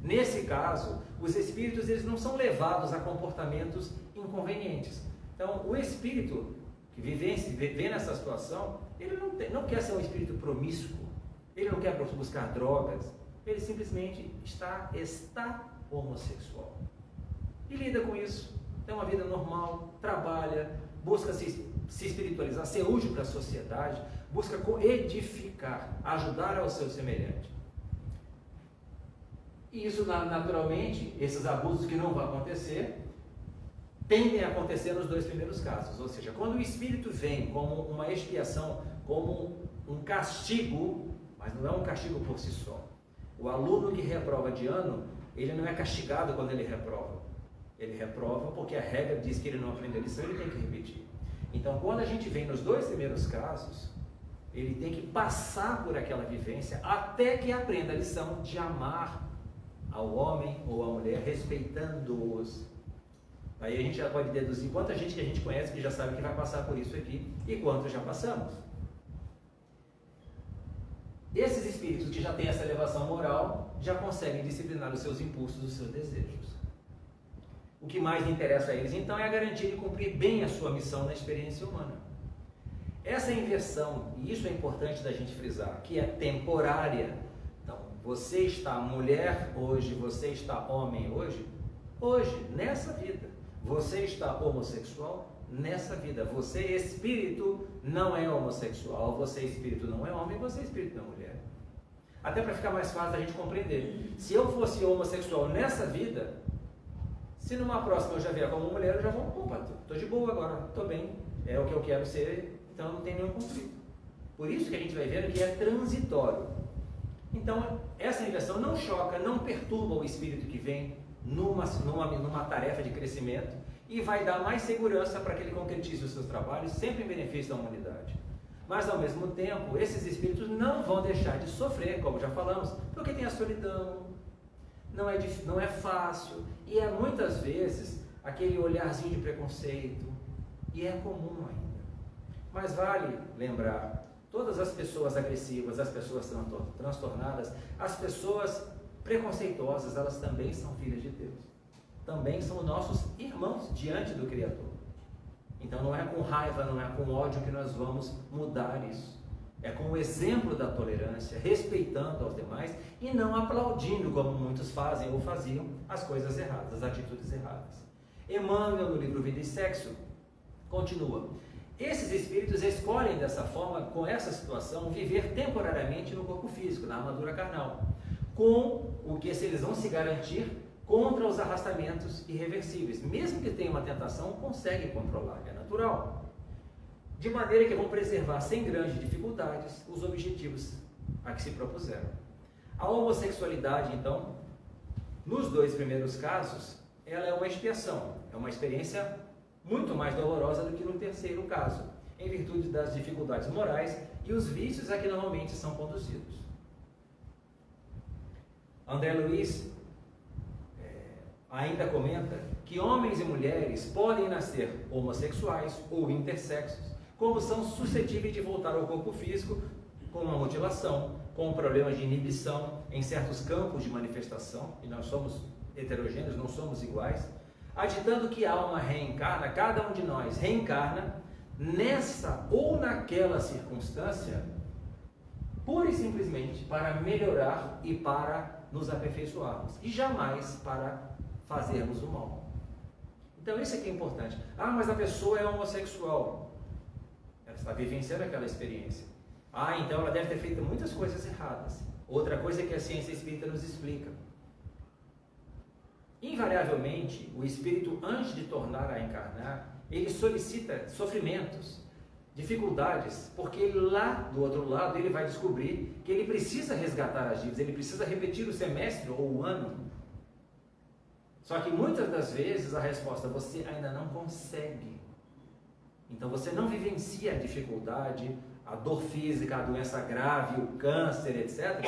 [SPEAKER 2] Nesse caso, os espíritos eles não são levados a comportamentos inconvenientes. Então, o espírito que vive nessa situação, ele não quer ser um espírito promíscuo, ele não quer buscar drogas, ele simplesmente está homossexual. E lida com isso, tem uma vida normal, trabalha, busca se espiritualizar, ser útil para a sociedade, busca edificar, ajudar ao seu semelhante. E isso, naturalmente, esses abusos que não vão acontecer, tendem a acontecer nos dois primeiros casos. Ou seja, quando o espírito vem como uma expiação, como um castigo, mas não é um castigo por si só. O aluno que reprova de ano, ele não é castigado quando ele reprova. Ele reprova porque a regra diz que ele não aprendeu a lição, ele tem que repetir. Então, quando a gente vem nos dois primeiros casos, ele tem que passar por aquela vivência até que aprenda a lição de amar ao homem ou à mulher, respeitando-os. Aí a gente já pode deduzir quanta gente que a gente conhece que já sabe que vai passar por isso aqui e quantos já passamos. Esses espíritos que já têm essa elevação moral já conseguem disciplinar os seus impulsos, os seus desejos. O que mais interessa a eles, então, é a garantia de cumprir bem a sua missão na experiência humana. Essa inversão, e isso é importante da gente frisar, que é temporária. Então, você está mulher hoje, você está homem hoje, nessa vida. Você está homossexual nessa vida. Você, espírito, não é homossexual, você, espírito, não é homem, você, espírito, não é mulher. Até para ficar mais fácil da gente compreender. Se eu fosse homossexual nessa vida, se numa próxima eu já vier como mulher, eu já vou, opa, estou de boa agora, estou bem, é o que eu quero ser, então não tem nenhum conflito. Por isso que a gente vai vendo que é transitório. Então, essa inversão não choca, não perturba o espírito que vem numa tarefa de crescimento e vai dar mais segurança para que ele concretize os seus trabalhos, sempre em benefício da humanidade. Mas, ao mesmo tempo, esses espíritos não vão deixar de sofrer, como já falamos, porque tem a solidão. não é fácil, e é muitas vezes aquele olharzinho de preconceito, e é comum ainda. Mas vale lembrar, todas as pessoas agressivas, as pessoas transtornadas, as pessoas preconceituosas, elas também são filhas de Deus. Também são nossos irmãos diante do Criador. Então não é com raiva, não é com ódio que nós vamos mudar isso. É com o exemplo da tolerância, respeitando aos demais e não aplaudindo, como muitos fazem ou faziam, as coisas erradas, as atitudes erradas. Emmanuel, no livro Vida e Sexo, continua: esses espíritos escolhem dessa forma, com essa situação, viver temporariamente no corpo físico, na armadura carnal, com o que eles vão se garantir contra os arrastamentos irreversíveis. Mesmo que tenha uma tentação, conseguem controlar, é natural. De maneira que vão preservar sem grandes dificuldades os objetivos a que se propuseram. A homossexualidade, então, nos dois primeiros casos, ela é uma expiação, é uma experiência muito mais dolorosa do que no terceiro caso, em virtude das dificuldades morais e os vícios a que normalmente são conduzidos. André Luiz ainda comenta que homens e mulheres podem nascer homossexuais ou intersexos, como são suscetíveis de voltar ao corpo físico com uma mutilação, com problemas de inibição em certos campos de manifestação, e nós somos heterogêneos, não somos iguais, aditando que a alma reencarna, cada um de nós reencarna nessa ou naquela circunstância, pura e simplesmente para melhorar e para nos aperfeiçoarmos, e jamais para fazermos o mal. Então isso aqui é importante. Ah, mas a pessoa é homossexual. Ela está vivenciando aquela experiência. Ah, então ela deve ter feito muitas coisas erradas. Outra coisa que a ciência espírita nos explica. Invariavelmente, o espírito, antes de tornar a encarnar, ele solicita sofrimentos, dificuldades, porque lá do outro lado ele vai descobrir que ele precisa resgatar as dívidas, ele precisa repetir o semestre ou o ano. Só que muitas das vezes a resposta, você ainda não consegue. Então você não vivencia a dificuldade, a dor física, a doença grave, o câncer, etc.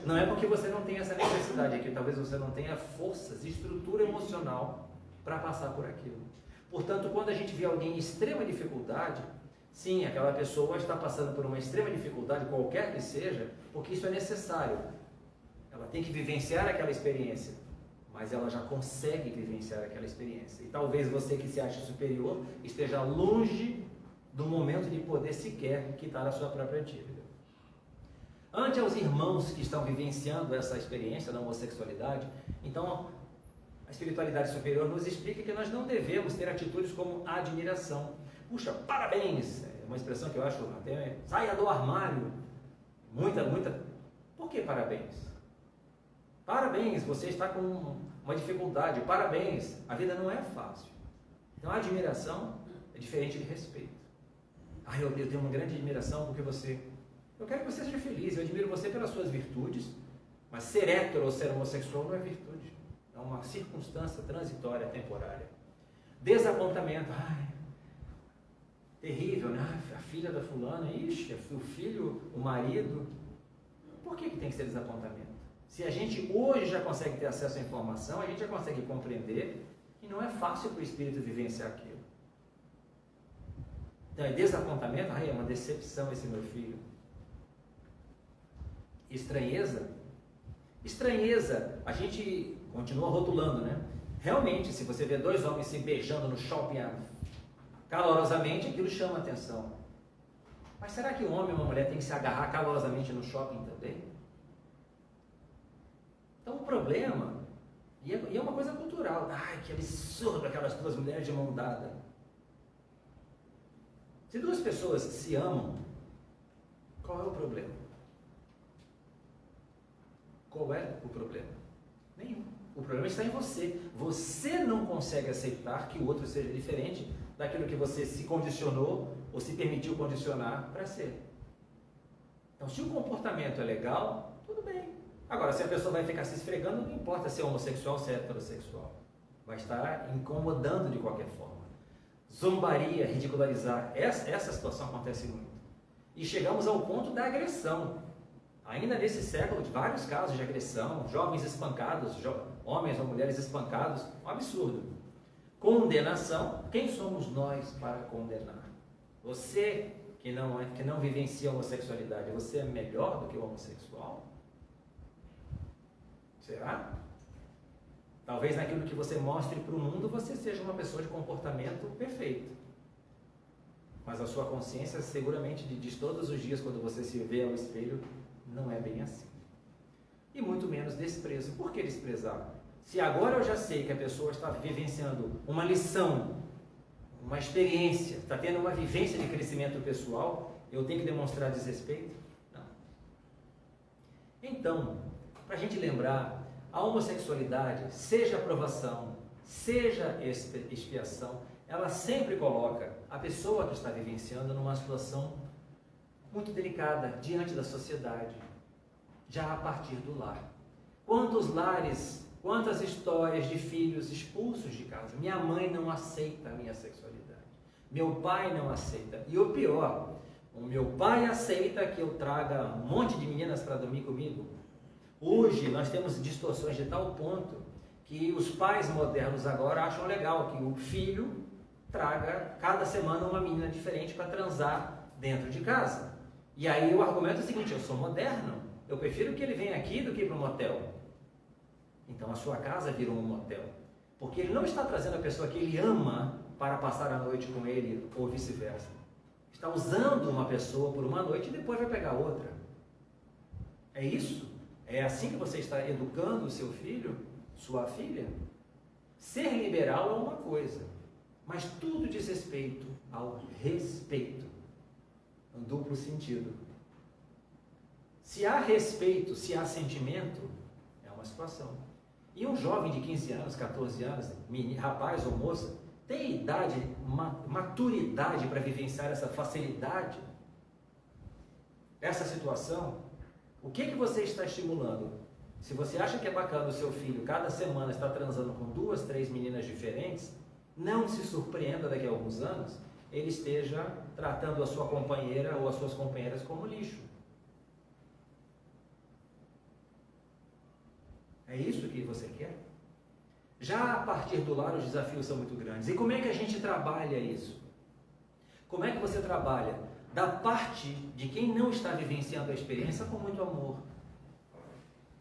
[SPEAKER 2] Não é porque você não tem essa necessidade aqui, talvez você não tenha forças, estrutura emocional para passar por aquilo. Portanto, quando a gente vê alguém em extrema dificuldade, sim, aquela pessoa está passando por uma extrema dificuldade, qualquer que seja, porque isso é necessário. Ela tem que vivenciar aquela experiência, mas ela já consegue vivenciar aquela experiência. E talvez você que se acha superior esteja longe do momento de poder sequer quitar a sua própria dívida. Ante aos irmãos que estão vivenciando essa experiência da homossexualidade, então a espiritualidade superior nos explica que nós não devemos ter atitudes como admiração. Puxa, parabéns! É uma expressão que eu acho até, saia do armário. Muita. Por que parabéns? Parabéns, você está com uma dificuldade. Parabéns, a vida não é fácil. Então a admiração é diferente de respeito. Ah, eu tenho uma grande admiração porque você... Eu quero que você seja feliz, eu admiro você pelas suas virtudes, mas ser hétero ou ser homossexual não é virtude. É uma circunstância transitória, temporária. Desapontamento. Ai, terrível, né? A filha da fulana, ixi, o filho, o marido. Por que tem que ser desapontamento? Se a gente hoje já consegue ter acesso à informação, a gente já consegue compreender que não é fácil para o espírito vivenciar aquilo. Então é desapontamento, ai, é uma decepção esse meu filho. Estranheza, a gente continua rotulando, né? Realmente, se você vê dois homens se beijando no shopping calorosamente, aquilo chama atenção. Mas será que um homem e uma mulher têm que se agarrar calorosamente no shopping também? Então o problema, e é uma coisa cultural, ai, que absurdo aquelas duas mulheres de mão dada. Se duas pessoas se amam, qual é o problema? Qual é o problema? Nenhum. O problema está em você. Você não consegue aceitar que o outro seja diferente daquilo que você se condicionou ou se permitiu condicionar para ser. Então, se o comportamento é legal, tudo bem. Agora, se a pessoa vai ficar se esfregando, não importa se é homossexual ou se é heterossexual. Vai estar incomodando de qualquer forma. Zombaria, ridicularizar. Essa situação acontece muito. E chegamos ao ponto da agressão. Ainda nesse século, de vários casos de agressão, jovens espancados, homens ou mulheres espancados, um absurdo. Condenação, quem somos nós para condenar? Você que não vivencia a homossexualidade, você é melhor do que o homossexual? Será? Talvez naquilo que você mostre para o mundo, você seja uma pessoa de comportamento perfeito. Mas a sua consciência seguramente diz todos os dias, quando você se vê ao espelho, não é bem assim. E muito menos desprezo. Por que desprezar? Se agora eu já sei que a pessoa está vivenciando uma lição, uma experiência, está tendo uma vivência de crescimento pessoal, eu tenho que demonstrar desrespeito? Não. Então, para a gente lembrar, a homossexualidade, seja aprovação, seja expiação, ela sempre coloca a pessoa que está vivenciando numa situação muito delicada diante da sociedade, já a partir do lar. Quantos lares, quantas histórias de filhos expulsos de casa? Minha mãe não aceita a minha sexualidade, meu pai não aceita, e o pior, o meu pai aceita que eu traga um monte de meninas para dormir comigo. Hoje nós temos distorções de tal ponto que os pais modernos agora acham legal que o filho traga cada semana uma menina diferente para transar dentro de casa. E aí o argumento é o seguinte: eu sou moderno, eu prefiro que ele venha aqui do que ir para um motel. Então a sua casa virou um motel, porque ele não está trazendo a pessoa que ele ama para passar a noite com ele, ou vice-versa. Está usando uma pessoa por uma noite e depois vai pegar outra. É isso? É assim que você está educando o seu filho, sua filha? Ser liberal é uma coisa, mas tudo diz respeito ao respeito. Um duplo sentido. Se há respeito, se há sentimento, é uma situação. E um jovem de 15 anos, 14 anos, rapaz ou moça, tem idade, maturidade para vivenciar essa facilidade, essa situação? O que você está estimulando? Se você acha que é bacana o seu filho cada semana estar transando com 2, 3 meninas diferentes, não se surpreenda daqui a alguns anos ele esteja tratando a sua companheira ou as suas companheiras como lixo. É isso que você quer? Já a partir do lar os desafios são muito grandes. E como é que a gente trabalha isso? Como é que você trabalha? Da parte de quem não está vivenciando a experiência com muito amor,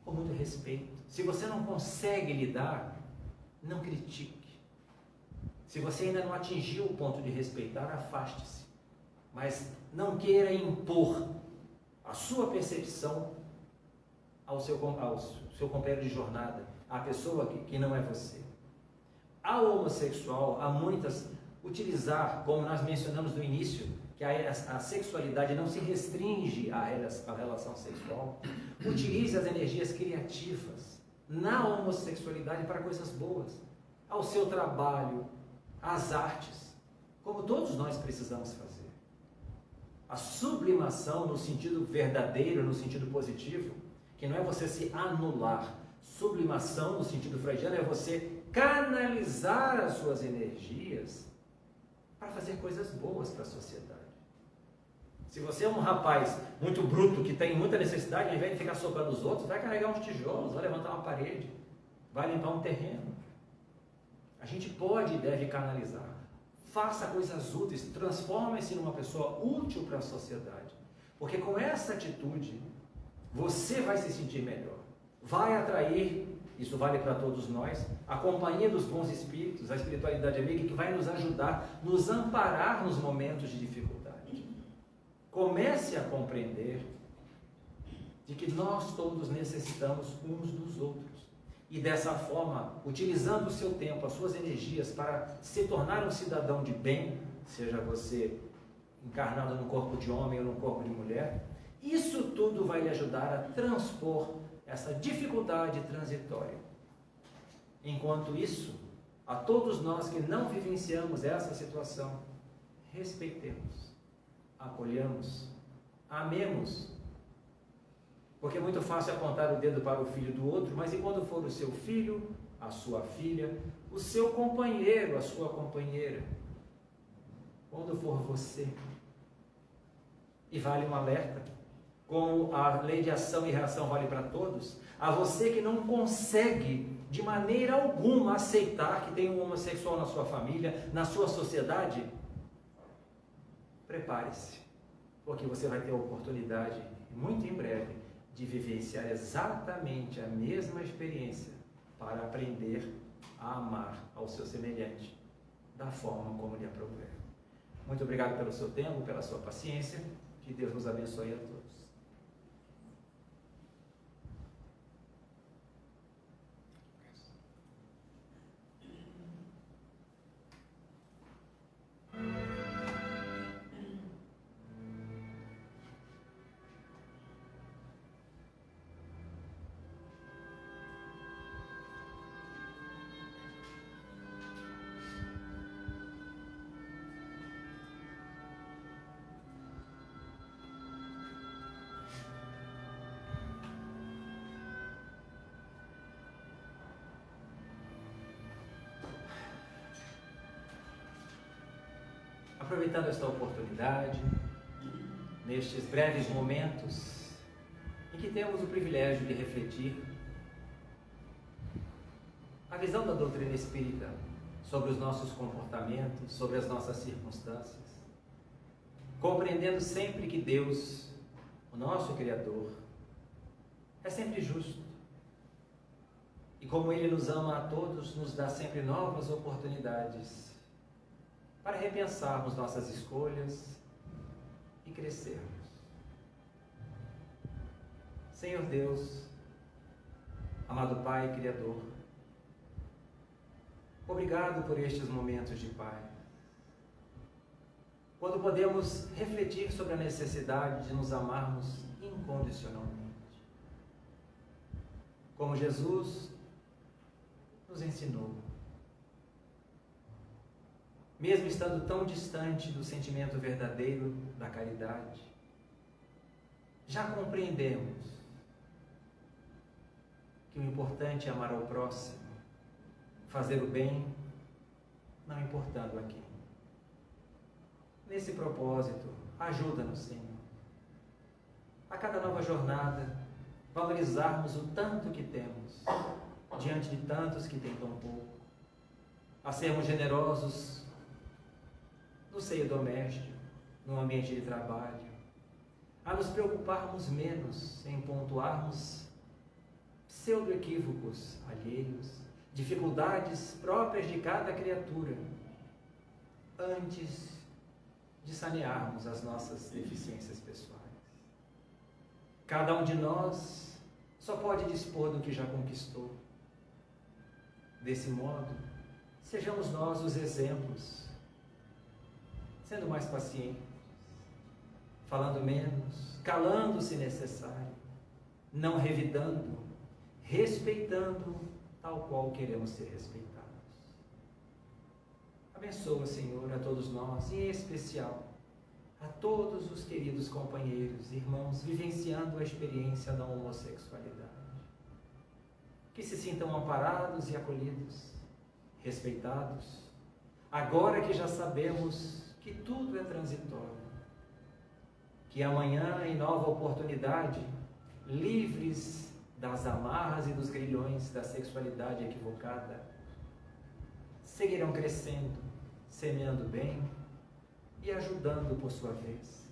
[SPEAKER 2] com muito respeito. Se você não consegue lidar, não critique. Se você ainda não atingiu o ponto de respeitar, afaste-se. Mas não queira impor a sua percepção ao seu companheiro de jornada, à pessoa que não é você. Ao homossexual, há muitas, utilizar, como nós mencionamos no início, que a sexualidade não se restringe à relação sexual. Utilize as energias criativas na homossexualidade para coisas boas, ao seu trabalho, às artes, como todos nós precisamos fazer. A sublimação no sentido verdadeiro, no sentido positivo, que não é você se anular. Sublimação no sentido freudiano é você canalizar as suas energias para fazer coisas boas para a sociedade. Se você é um rapaz muito bruto, que tem muita necessidade, ao invés de ficar socando os outros, vai carregar uns tijolos, vai levantar uma parede, vai limpar um terreno. A gente pode e deve canalizar. Faça coisas úteis, transforme-se numa pessoa útil para a sociedade. Porque com essa atitude, você vai se sentir melhor. Vai atrair, isso vale para todos nós, a companhia dos bons espíritos, a espiritualidade amiga, que vai nos ajudar, nos amparar nos momentos de dificuldade. Comece a compreender de que nós todos necessitamos uns dos outros. E dessa forma, utilizando o seu tempo, as suas energias para se tornar um cidadão de bem, seja você encarnado no corpo de homem ou no corpo de mulher, isso tudo vai lhe ajudar a transpor essa dificuldade transitória. Enquanto isso, a todos nós que não vivenciamos essa situação, respeitemos, acolhamos, amemos. Porque é muito fácil apontar o dedo para o filho do outro, mas e quando for o seu filho, a sua filha, o seu companheiro, a sua companheira? Quando for você? E vale um alerta. como a lei de ação e reação vale para todos, a você que não consegue de maneira alguma aceitar que tem um homossexual na sua família, na sua sociedade, prepare-se, porque você vai ter a oportunidade, muito em breve, de vivenciar exatamente a mesma experiência para aprender a amar ao seu semelhante da forma como lhe aprouver. Muito obrigado pelo seu tempo, pela sua paciência. Que Deus nos abençoe a todos. Aproveitando esta oportunidade, nestes breves momentos em que temos o privilégio de refletir a visão da doutrina espírita sobre os nossos comportamentos, sobre as nossas circunstâncias, compreendendo sempre que Deus, o nosso Criador, é sempre justo e como Ele nos ama a todos, nos dá sempre novas oportunidades para repensarmos nossas escolhas e crescermos. Senhor Deus, amado Pai Criador, obrigado por estes momentos de paz, quando podemos refletir sobre a necessidade de nos amarmos incondicionalmente, como Jesus nos ensinou. Mesmo estando tão distante do sentimento verdadeiro da caridade, já compreendemos que o importante é amar ao próximo, fazer o bem, não importando a quem. Nesse propósito, ajuda-nos, Senhor, a cada nova jornada, valorizarmos o tanto que temos, diante de tantos que têm tão pouco, a sermos generosos no seio doméstico, no ambiente de trabalho, a nos preocuparmos menos em pontuarmos pseudo-equívocos alheios, dificuldades próprias de cada criatura, antes de sanearmos as nossas deficiências pessoais. Cada um de nós só pode dispor do que já conquistou. Desse modo, sejamos nós os exemplos, sendo mais pacientes, falando menos, calando se necessário, não revidando, respeitando tal qual queremos ser respeitados. Abençoa, Senhor, a todos nós, em especial a todos os queridos companheiros, irmãos, vivenciando a experiência da homossexualidade. Que se sintam amparados e acolhidos, respeitados, agora que já sabemos que tudo é transitório, que amanhã, em nova oportunidade, livres das amarras e dos grilhões da sexualidade equivocada, seguirão crescendo, semeando bem e ajudando, por sua vez,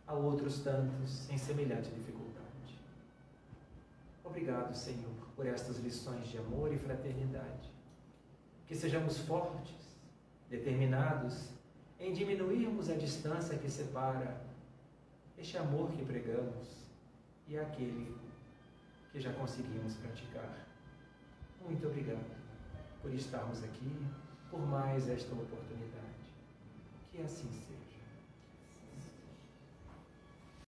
[SPEAKER 2] a outros tantos em semelhante dificuldade. Obrigado, Senhor, por estas lições de amor e fraternidade. Que sejamos fortes, determinados em diminuirmos a distância que separa este amor que pregamos e aquele que já conseguimos praticar. Muito obrigado por estarmos aqui, por mais esta oportunidade. Que assim seja.